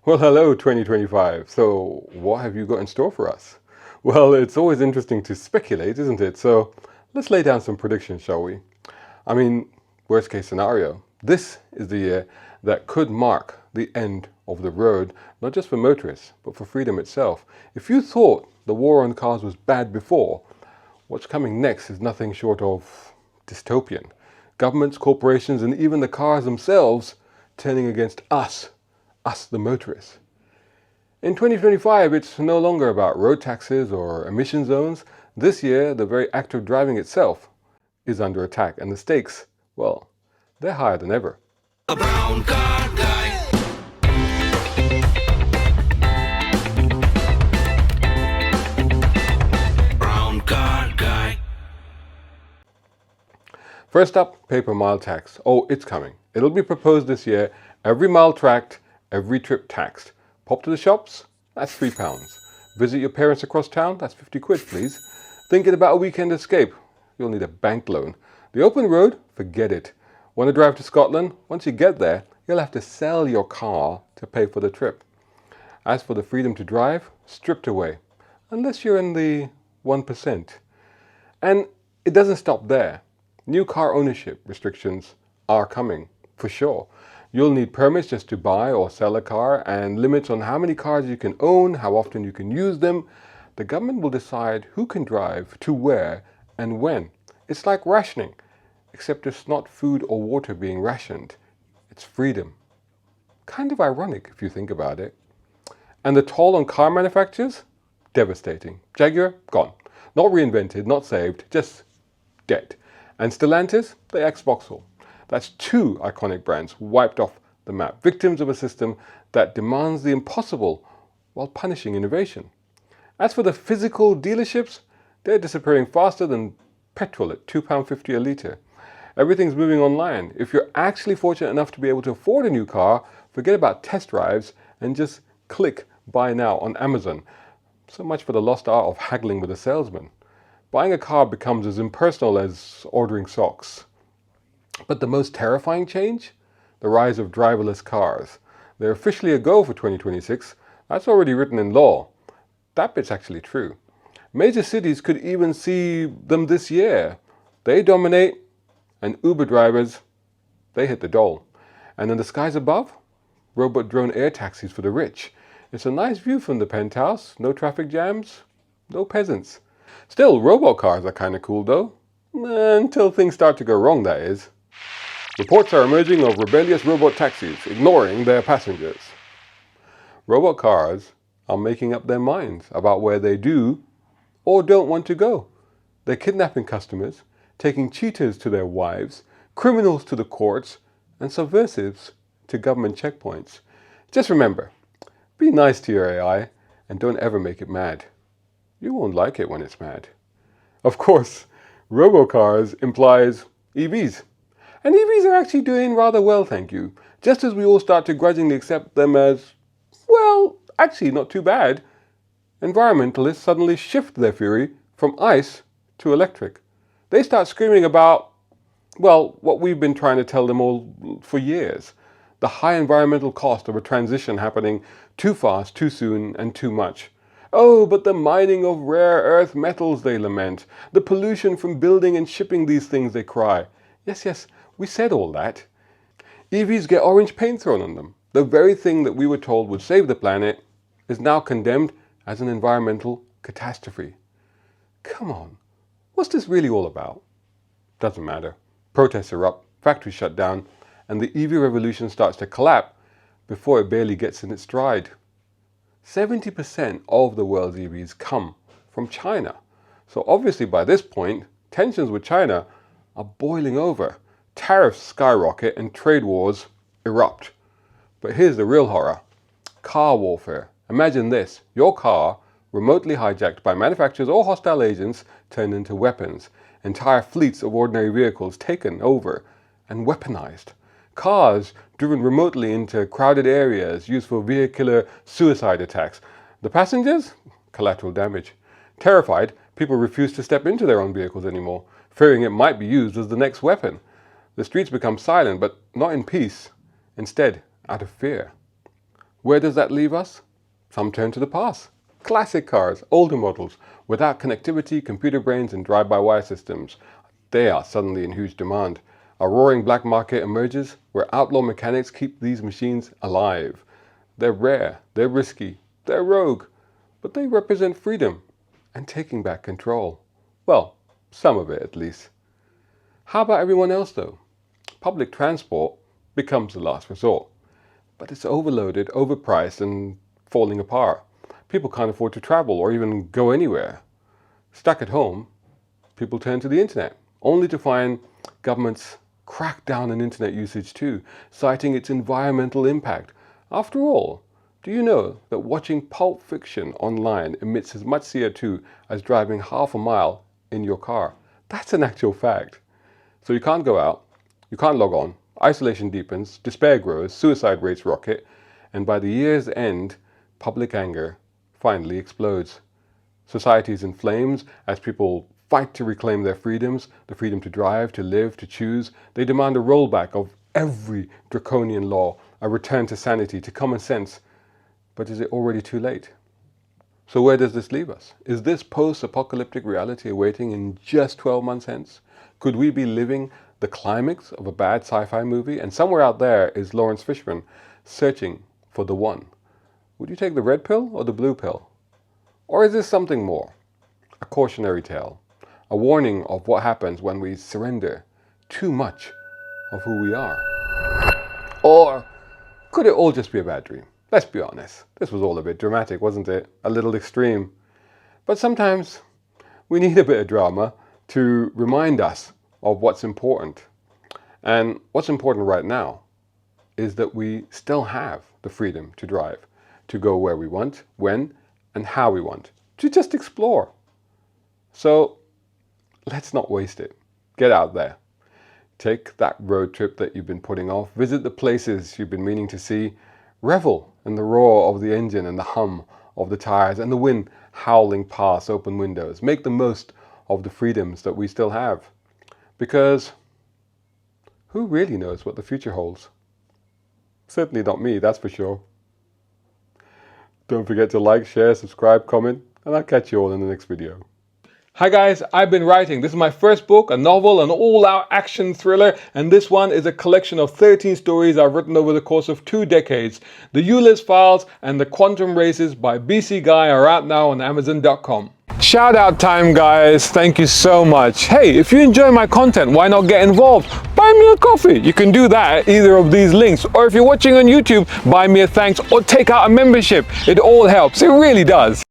Well, hello 2025. So, what have you got in store for us? Well, it's always interesting to speculate, isn't it? So, let's lay down some predictions, shall we? I mean, worst case scenario. This is the year that could mark the end of the road, not just for motorists, but for freedom itself. If you thought the war on cars was bad before, what's coming next is nothing short of dystopian. Governments, corporations, and even the cars themselves turning against us the motorists. In 2025, it's no longer about road taxes or emission zones. This year, the very act of driving itself is under attack, and the stakes, well, they're higher than ever. A brown car guy. Brown car guy. First up, PayPerMile Tax. Oh, it's coming. It'll be proposed this year. Every mile tracked, every trip taxed. Pop to the shops? That's £3. Visit your parents across town? That's 50 quid, please. Thinking about a weekend escape? You'll need a bank loan. The open road? Forget it. Want to drive to Scotland? Once you get there, you'll have to sell your car to pay for the trip. As for the freedom to drive, stripped away. Unless you're in the 1%. And it doesn't stop there. New car ownership restrictions are coming, for sure. You'll need permits just to buy or sell a car, and limits on how many cars you can own, how often you can use them. The government will decide who can drive, to where, and when. It's like rationing, except it's not food or water being rationed. It's freedom. Kind of ironic if you think about it. And the toll on car manufacturers? Devastating. Jaguar? Gone. Not reinvented, not saved, just dead. And Stellantis? The ex-Vauxhall. That's two iconic brands wiped off the map, victims of a system that demands the impossible while punishing innovation. As for the physical dealerships, they're disappearing faster than petrol at £2.50 a litre. Everything's moving online. If you're actually fortunate enough to be able to afford a new car, forget about test drives and just click buy now on Amazon. So much for the lost art of haggling with a salesman. Buying a car becomes as impersonal as ordering socks. But the most terrifying change? The rise of driverless cars. They're officially a go for 2026. That's already written in law. That bit's actually true. Major cities could even see them this year. They dominate, and Uber drivers, they hit the dole. And in the skies above, robot drone air taxis for the rich. It's a nice view from the penthouse. No traffic jams, no peasants. Still, robot cars are kind of cool though. Until things start to go wrong, that is. Reports are emerging of rebellious robot taxis ignoring their passengers. Robot cars are making up their minds about where they do or don't want to go. They're kidnapping customers, taking cheaters to their wives, criminals to the courts, and subversives to government checkpoints. Just remember, be nice to your AI and don't ever make it mad. You won't like it when it's mad. Of course, robocars implies EVs. And EVs are actually doing rather well, thank you. Just as we all start to grudgingly accept them as, well, actually not too bad, environmentalists suddenly shift their fury from ICE to electric. They start screaming about, well, what we've been trying to tell them all for years. The high environmental cost of a transition happening too fast, too soon, and too much. Oh, but the mining of rare earth metals, they lament. The pollution from building and shipping these things, they cry. Yes, we said all that. EVs get orange paint thrown on them. The very thing that we were told would save the planet is now condemned as an environmental catastrophe. Come on, what's this really all about? Doesn't matter. Protests erupt, factories shut down, and the EV revolution starts to collapse before it barely gets in its stride. 70% of the world's EVs come from China. So obviously by this point, tensions with China are boiling over. Tariffs skyrocket and trade wars erupt. But here's the real horror. Car warfare. Imagine this. Your car, remotely hijacked by manufacturers or hostile agents, turned into weapons. Entire fleets of ordinary vehicles taken over and weaponized. Cars driven remotely into crowded areas used for vehicular suicide attacks. The passengers? Collateral damage. Terrified, people refuse to step into their own vehicles anymore, fearing it might be used as the next weapon. The streets become silent, but not in peace. Instead, out of fear. Where does that leave us? Some turn to the past. Classic cars, older models, without connectivity, computer brains and drive-by-wire systems. They are suddenly in huge demand. A roaring black market emerges where outlaw mechanics keep these machines alive. They're rare, they're risky, they're rogue, but they represent freedom and taking back control. Well, some of it at least. How about everyone else though? Public transport becomes the last resort, but it's overloaded, overpriced and falling apart. People can't afford to travel or even go anywhere. Stuck at home, people turn to the internet, only to find governments crack down on internet usage too, citing its environmental impact. After all, do you know that watching Pulp Fiction online emits as much CO2 as driving half a mile in your car? That's an actual fact. So you can't go out, you can't log on, isolation deepens, despair grows, suicide rates rocket, and by the year's end, public anger finally explodes. Society is in flames as people fight to reclaim their freedoms, the freedom to drive, to live, to choose. They demand a rollback of every draconian law, a return to sanity, to common sense. But is it already too late? So where does this leave us? Is this post-apocalyptic reality awaiting in just 12 months hence? Could we be living the climax of a bad sci-fi movie? And somewhere out there is Lawrence Fishburne searching for the one. Would you take the red pill or the blue pill? Or is this something more? A cautionary tale, a warning of what happens when we surrender too much of who we are? Or could it all just be a bad dream? Let's be honest, this was all a bit dramatic, wasn't it? A little extreme. But sometimes we need a bit of drama to remind us of what's important. And what's important right now is that we still have the freedom to drive, to go where we want, when, and how we want, to just explore. So let's not waste it. Get out there. Take that road trip that you've been putting off. Visit the places you've been meaning to see. Revel in the roar of the engine and the hum of the tires and the wind howling past open windows. Make the most of the freedoms that we still have. Because who really knows what the future holds? Certainly not me, that's for sure. Don't forget to like, share, subscribe, comment, and I'll catch you all in the next video. Hi guys, I've been writing. This is my first book, a novel, an all-out action thriller, and this one is a collection of 13 stories I've written over the course of 2 decades. The Ulysses Files and The Quantum Races by BC Guy are out now on Amazon.com. Shout out time guys, thank you so much. Hey, if you enjoy my content, why not get involved? Buy me a coffee. You can do that at either of these links. Or if you're watching on YouTube, buy me a thanks or take out a membership. It all helps, it really does.